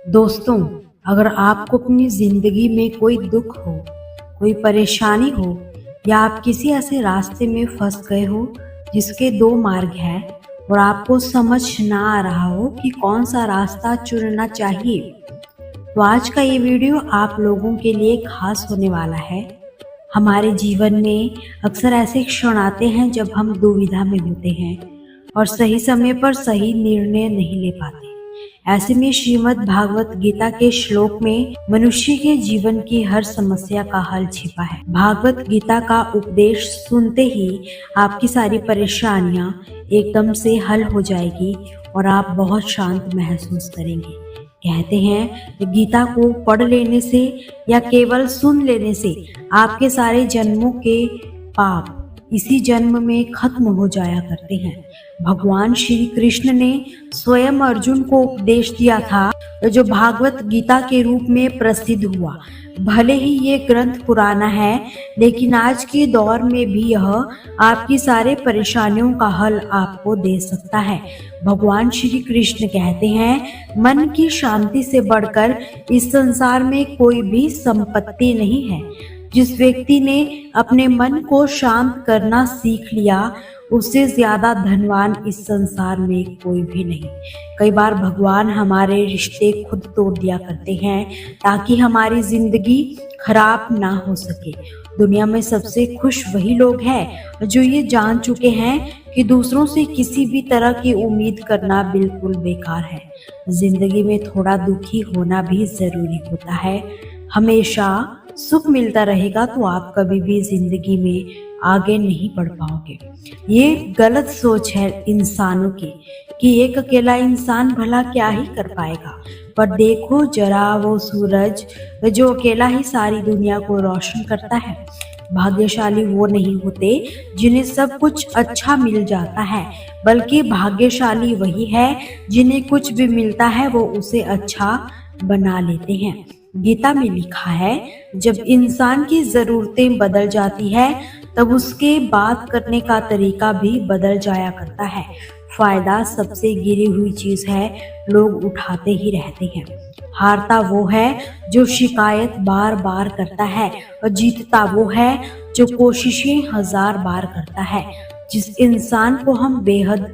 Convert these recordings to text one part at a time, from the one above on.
दोस्तों, अगर आपको अपनी ज़िंदगी में कोई दुख हो, कोई परेशानी हो या आप किसी ऐसे रास्ते में फंस गए हो जिसके दो मार्ग हैं और आपको समझ ना आ रहा हो कि कौन सा रास्ता चुनना चाहिए, तो आज का ये वीडियो आप लोगों के लिए खास होने वाला है। हमारे जीवन में अक्सर ऐसे क्षण आते हैं जब हम दुविधा में होते हैं और सही समय पर सही निर्णय नहीं ले पाते। ऐसे में श्रीमद् भागवत गीता के श्लोक में मनुष्य के जीवन की हर समस्या का हल छिपा है। भागवत गीता का उपदेश सुनते ही आपकी सारी परेशानियां एकदम से हल हो जाएगी और आप बहुत शांत महसूस करेंगे। कहते हैं कि गीता को पढ़ लेने से या केवल सुन लेने से आपके सारे जन्मों के पाप इसी जन्म में खत्म हो जाया करते हैं। भगवान श्री कृष्ण ने स्वयं अर्जुन को उपदेश दिया था, जो भागवत गीता के रूप में प्रसिद्ध हुआ। भले ही ये ग्रंथ पुराना है, लेकिन आज के दौर में भी यह आपकी सारे परेशानियों का हल आपको दे सकता है। भगवान श्री कृष्ण कहते हैं, मन की शांति से बढ़कर इस संसार में कोई भी संपत्ति नहीं है। जिस व्यक्ति ने अपने मन को शांत करना सीख लिया, उससे ज्यादा धनवान इस संसार में कोई भी नहीं। कई बार भगवान हमारे रिश्ते खुद तोड़ दिया करते हैं ताकि हमारी जिंदगी खराब ना हो सके। दुनिया में सबसे खुश वही लोग हैं जो ये जान चुके हैं कि दूसरों से किसी भी तरह की उम्मीद करना बिल्कुल बेकार है। जिंदगी में थोड़ा दुखी होना भी जरूरी होता है। हमेशा सुख मिलता रहेगा तो आप कभी भी जिंदगी में आगे नहीं बढ़ पाओगे। ये गलत सोच है इंसानों की कि एक अकेला इंसान भला क्या ही कर पाएगा। पर देखो जरा वो सूरज जो अकेला ही सारी दुनिया को रोशन करता है। भाग्यशाली वो नहीं होते जिन्हें सब कुछ अच्छा मिल जाता है, बल्कि भाग्यशाली वही है जिन्हें कुछ भी मिलता है वो उसे अच्छा बना लेते हैं। गीता में लिखा है, जब इंसान की जरूरतें बदल जाती है तब उसके बात करने का तरीका भी बदल जाया करता है। फायदा सबसे गिरी हुई चीज है, लोग उठाते ही रहते हैं। हारता वो है जो शिकायत बार बार करता है और जीतता वो है जो कोशिशें 1000 बार करता है। जिस इंसान को हम बेहद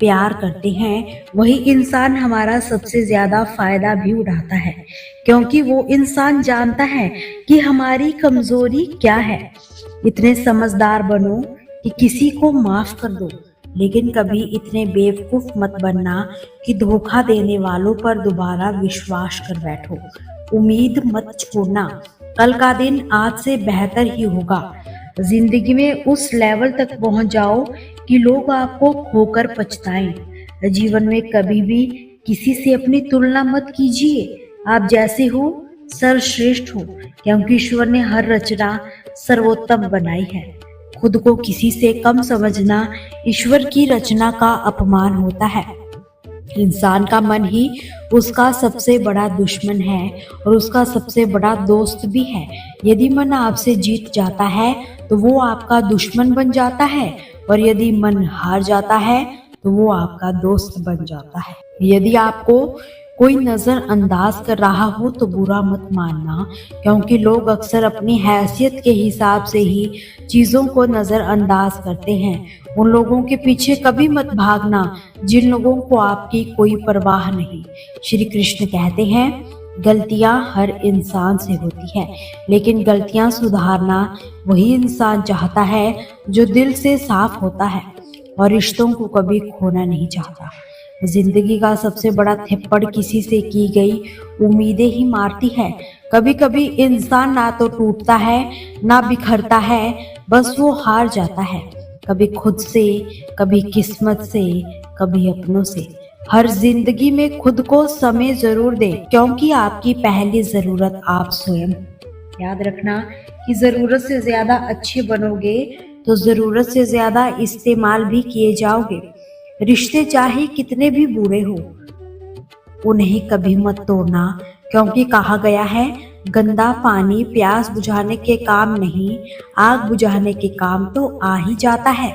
प्यार करते हैं, वही इंसान हमारा सबसे ज्यादा फायदा भी उठाता है, क्योंकि वो इंसान जानता है कि हमारी कमजोरी क्या है। इतने समझदार बनो कि किसी को माफ कर दो, लेकिन कभी इतने बेवकूफ मत बनना कि धोखा देने वालों पर दोबारा विश्वास कर बैठो। उम्मीद मत छोड़ना, कल का दिन आज से बेहतर ही होगा। जिंदगी में उस लेवल तक पहुंच जाओ कि लोग आपको खोकर पछताएं। जीवन में कभी भी किसी से अपनी तुलना मत कीजिए। आप जैसे हो सर्वश्रेष्ठ हो, क्योंकि ईश्वर ने हर रचना सर्वोत्तम बनाई है। खुद को किसी से कम समझना ईश्वर की रचना का अपमान होता है। इंसान का मन ही उसका सबसे बड़ा दुश्मन है और उसका सबसे बड़ा दोस्त भी है। यदि मन आपसे जीत जाता है तो वो आपका दुश्मन बन जाता है, और यदि मन हार जाता है तो वो आपका दोस्त बन जाता है। यदि आपको कोई नजरअंदाज कर रहा हो तो बुरा मत मानना, क्योंकि लोग अक्सर अपनी हैसियत के हिसाब से ही चीजों को नजरअंदाज करते हैं। उन लोगों के पीछे कभी मत भागना जिन लोगों को आपकी कोई परवाह नहीं। श्री कृष्ण कहते हैं, गलतियां हर इंसान से होती है, लेकिन गलतियां सुधारना वही इंसान चाहता है जो दिल से साफ होता है और रिश्तों को कभी खोना नहीं चाहता। जिंदगी का सबसे बड़ा थप्पड़ किसी से की गई उम्मीदें ही मारती है। कभी कभी इंसान ना तो टूटता है ना बिखरता है, बस वो हार जाता है। कभी खुद से, कभी किस्मत से, कभी अपनों से। हर जिंदगी में खुद को समय जरूर दे, क्योंकि आपकी पहली जरूरत आप स्वयं। याद रखना कि जरूरत से ज्यादा अच्छे बनोगे तो जरूरत से ज्यादा इस्तेमाल भी किए जाओगे। रिश्ते चाहे कितने भी बुरे हो, उन्हें कभी मत तोड़ना, क्योंकि कहा गया है, गंदा पानी प्यास बुझाने के काम नहीं, आग बुझाने के काम तो आ ही जाता है।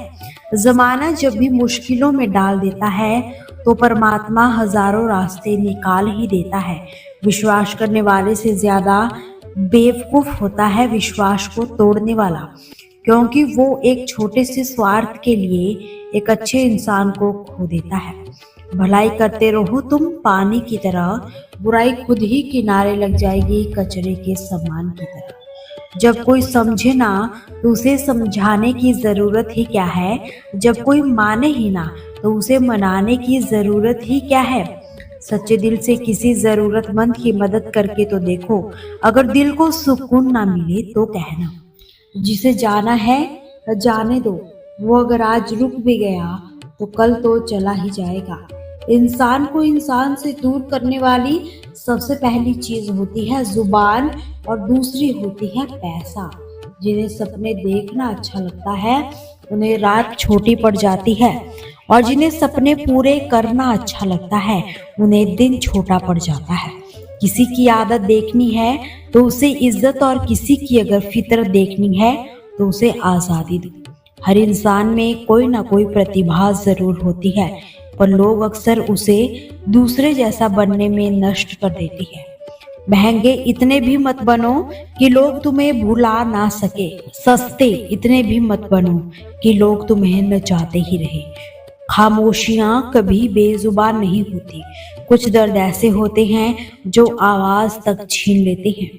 जमाना जब भी मुश्किलों में डाल देता है तो परमात्मा हजारों रास्ते निकाल ही देता है। विश्वास करने वाले से ज्यादा बेवकूफ होता है विश्वास को तोड़ने वाला, क्योंकि वो एक छोटे से स्वार्थ के लिए एक अच्छे इंसान को खो देता है। भलाई करते रहो तुम पानी की तरह, बुराई खुद ही किनारे लग जाएगी कचरे के समान की तरह। जब कोई समझे ना तो उसे समझाने की जरूरत ही क्या है, जब कोई माने ही ना तो उसे मनाने की जरूरत ही क्या है। सच्चे दिल से किसी जरूरतमंद की मदद करके तो देखो, अगर दिल को सुकून ना मिले तो कहना। जिसे जाना है जाने दो, वो अगर आज रुक भी गया तो कल तो चला ही जाएगा। इंसान को इंसान से दूर करने वाली सबसे पहली चीज होती है जुबान और दूसरी होती है पैसा। जिन्हें सपने देखना अच्छा लगता है उन्हें रात छोटी पड़ जाती है, और जिन्हें सपने पूरे करना अच्छा लगता है उन्हें दिन छोटा पड़ जाता है। किसी की आदत देखनी है तो उसे इज्जत, और किसी की अगर फितरत देखनी है तो उसे आज़ादी दो। हर इंसान में कोई ना कोई प्रतिभा जरूर होती है, पर लोग अक्सर उसे दूसरे जैसा बनने में नष्ट कर देती है। महंगे इतने भी मत बनो कि लोग तुम्हें भुला ना सके, सस्ते इतने भी मत बनो कि लोग तुम्हें नचाते ही रहे। खामोशियां कभी बेजुबान नहीं होती, कुछ दर्द ऐसे होते हैं जो आवाज तक छीन लेते हैं।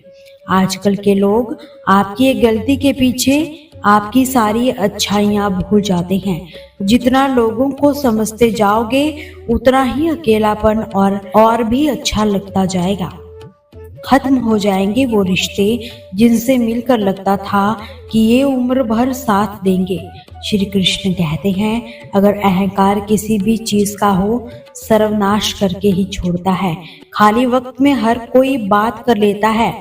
आजकल के लोग आपकी एक गलती के पीछे आपकी सारी अच्छाइयां भूल जाते हैं। जितना लोगों को समझते जाओगे उतना ही अकेलापन और भी अच्छा लगता जाएगा। खत्म हो जाएंगे वो रिश्ते जिनसे मिलकर लगता था कि ये उम्र भर साथ देंगे। श्री कृष्ण कहते हैं, अगर अहंकार किसी भी चीज का हो सर्वनाश करके ही छोड़ता है। खाली वक्त में हर कोई बात कर लेता है।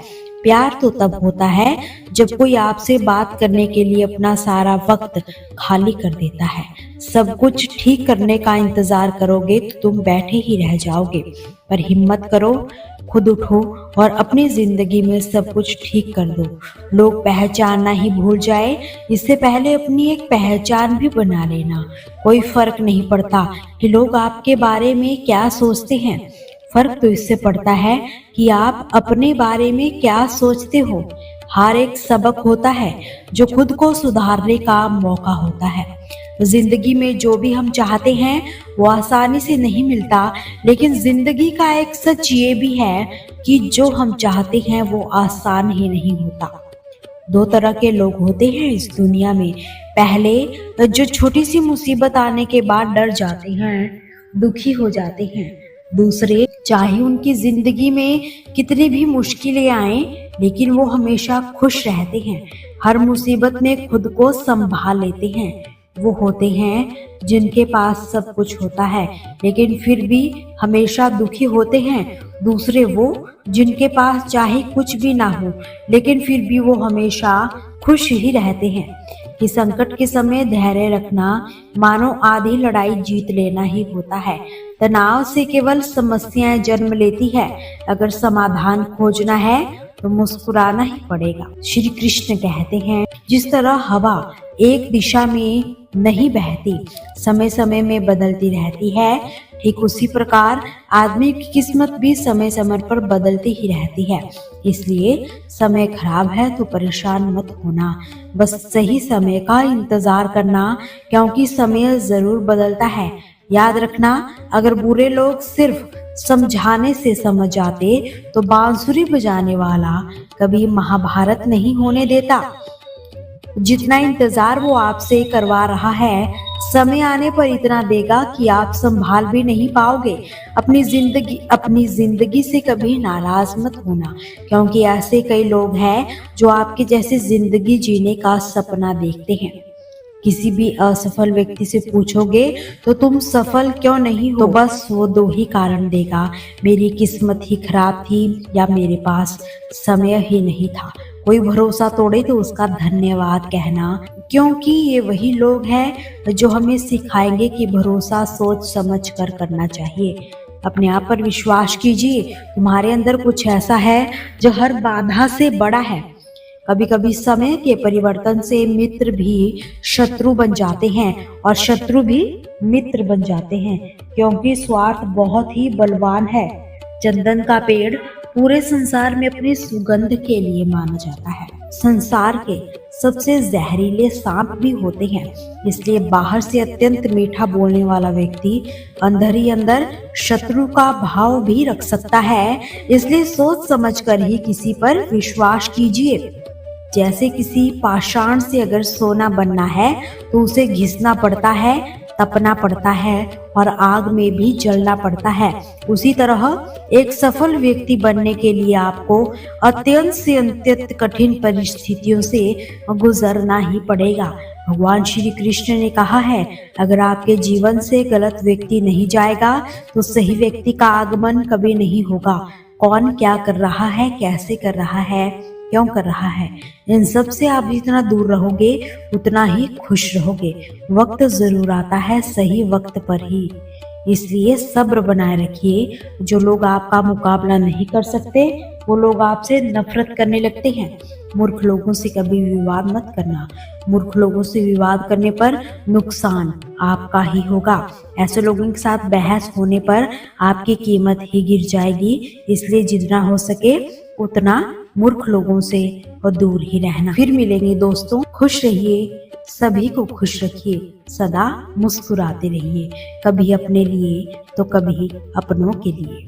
प्यार तो तब होता है जब कोई आपसे बात करने के लिए अपना सारा वक्त खाली कर देता है। सब कुछ ठीक करने का इंतजार करोगे तो तुम बैठे ही रह जाओगे। पर हिम्मत करो, खुद उठो और अपनी जिंदगी में सब कुछ ठीक कर दो। लोग पहचानना ही भूल जाए, इससे पहले अपनी एक पहचान भी बना लेना। कोई फर्क नहीं पड़ता कि लोग आपके बारे में क्या सोचते हैं, फर्क तो इससे पड़ता है कि आप अपने बारे में क्या सोचते हो। हर एक सबक होता है जो खुद को सुधारने का मौका होता है। जिंदगी में जो भी हम चाहते हैं वो आसानी से नहीं मिलता, लेकिन जिंदगी का एक सच ये भी है कि जो हम चाहते हैं वो आसान ही नहीं होता। दो तरह के लोग होते हैं इस दुनिया में। पहले जो छोटी सी मुसीबत आने के बाद डर जाते हैं, दुखी हो जाते हैं। दूसरे, चाहे उनकी जिंदगी में कितनी भी मुश्किलें आए लेकिन वो हमेशा खुश रहते हैं, हर मुसीबत में खुद को संभाल लेते हैं। वो होते हैं जिनके पास सब कुछ होता है लेकिन फिर भी हमेशा दुखी होते हैं। दूसरे, वो जिनके पास चाहे कुछ भी ना हो लेकिन फिर भी वो हमेशा खुश ही रहते हैं। कि संकट के समय धैर्य रखना मानो आधी लड़ाई जीत लेना ही होता है। तनाव से केवल समस्याएं जन्म लेती है, अगर समाधान खोजना है तो मुस्कुराना ही पड़ेगा। श्री कृष्ण कहते हैं, जिस तरह हवा एक दिशा में नहीं बहती, समय समय में बदलती रहती है, ठीक उसी प्रकार आदमी की किस्मत भी समय समय पर बदलती ही रहती है। इसलिए समय खराब है तो परेशान मत होना, बस सही समय का इंतजार करना, क्योंकि समय जरूर बदलता है। याद रखना, अगर बुरे लोग सिर्फ समझाने से समझ जाते तो बांसुरी बजाने वाला कभी महाभारत नहीं होने देता। जितना इंतजार वो आपसे करवा रहा है, समय आने पर इतना देगा कि आप संभाल भी नहीं पाओगे। अपनी जिंदगी से कभी नाराज मत होना, क्योंकि ऐसे कई लोग हैं जो आपके जैसे जिंदगी जीने का सपना देखते हैं। किसी भी असफल व्यक्ति से पूछोगे तो तुम सफल क्यों नहीं हो, तो बस वो दो ही कारण देगा, मेरी किस्मत ही खराब थी या मेरे पास समय ही नहीं था। कोई भरोसा तोड़े तो उसका धन्यवाद कहना, क्योंकि ये वही लोग हैं जो हमें सिखाएंगे कि भरोसा सोच समझ कर करना चाहिए। अपने आप पर विश्वास कीजिए, तुम्हारे अंदर कुछ ऐसा है जो हर बाधा से बड़ा है। कभी कभी समय के परिवर्तन से मित्र भी शत्रु बन जाते हैं और शत्रु भी मित्र बन जाते हैं, क्योंकि स्वार्थ बहुत ही बलवान है। चंदन का पेड़ पूरे संसार में अपनी सुगंध के लिए माना जाता है। संसार के सबसे जहरीले सांप भी होते हैं, इसलिए बाहर से अत्यंत मीठा बोलने वाला व्यक्ति अंदर ही अंदर शत्रु का भाव भी रख सकता है। इसलिए सोच समझकर ही किसी पर विश्वास कीजिए। जैसे किसी पाषाण से अगर सोना बनना है तो उसे घिसना पड़ता है, तपना पड़ता है और आग में भी जलना पड़ता है। उसी तरह एक सफल व्यक्ति बनने के लिए आपको अत्यंत से अत्यंत कठिन परिस्थितियों से गुजरना ही पड़ेगा। भगवान श्री कृष्ण ने कहा है, अगर आपके जीवन से गलत व्यक्ति नहीं जाएगा तो सही व्यक्ति का आगमन कभी नहीं होगा। कौन क्या कर रहा है, कैसे कर रहा है, क्यों कर रहा है, इन सब से आप जितना दूर रहोगे उतना ही खुश रहोगे। वक्त जरूर आता है सही वक्त पर ही, इसलिए सब्र बनाए रखिए। जो लोग आपका मुकाबला नहीं कर सकते वो लोग आपसे नफरत करने लगते हैं। मूर्ख लोगों से कभी विवाद मत करना। मूर्ख लोगों से विवाद करने पर नुकसान आपका ही होगा। ऐसे लोगों के साथ बहस होने पर आपकी कीमत ही गिर जाएगी। इसलिए जितना हो सके उतना मूर्ख लोगों से और दूर ही रहना। फिर मिलेंगे दोस्तों, खुश रहिए, सभी को खुश रखिए, सदा मुस्कुराते रहिए, कभी अपने लिए तो कभी अपनों के लिए।